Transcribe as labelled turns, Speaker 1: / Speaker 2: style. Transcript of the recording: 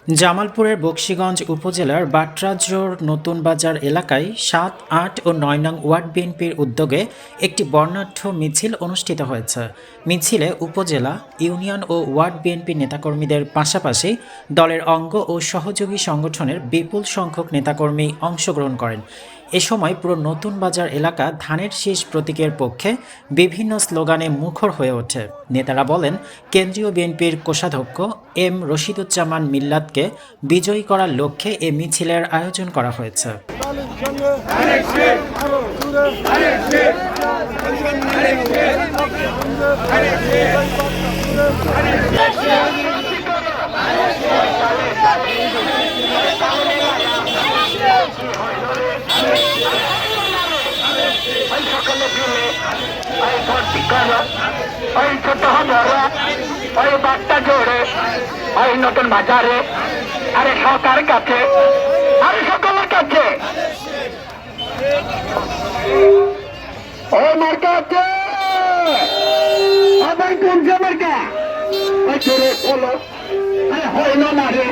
Speaker 1: জামালপুরের বকশীগঞ্জ উপজেলার বাটরাজোর নতুন বাজার এলাকায় ৭, ৮ ও ৯ নং ওয়ার্ড বিএনপির উদ্যোগে একটি বর্ণাঢ্য মিছিল অনুষ্ঠিত হয়েছে। মিছিলে উপজেলা, ইউনিয়ন ও ওয়ার্ড বিএনপি নেতাকর্মীদের পাশাপাশি দলের অঙ্গ ও সহযোগী সংগঠনের বিপুল সংখ্যক নেতাকর্মী অংশগ্রহণ করেন। এ সময় পুরো নতুন বাজার এলাকা ধানের শীষ প্রতীকের পক্ষে বিভিন্ন স্লোগানে মুখর হয়ে ওঠে। নেতারা বলেন, কেন্দ্রীয় বিএনপির কোষাধ্যক্ষ এম রশিদুজ্জামান মিল্লাতকে বিজয়ী করার লক্ষ্যে এ মিছিলের আয়োজন করা হয়েছে।
Speaker 2: ওই ছোট হজরা ওই বাচ্চা জোরে ওই নতুন বাজারে আরে সরকার কাছে আরে সকলের কাছে ওই মার্কা আছে আবার কোন মার্কা ওই জোরে বলো হয় না রে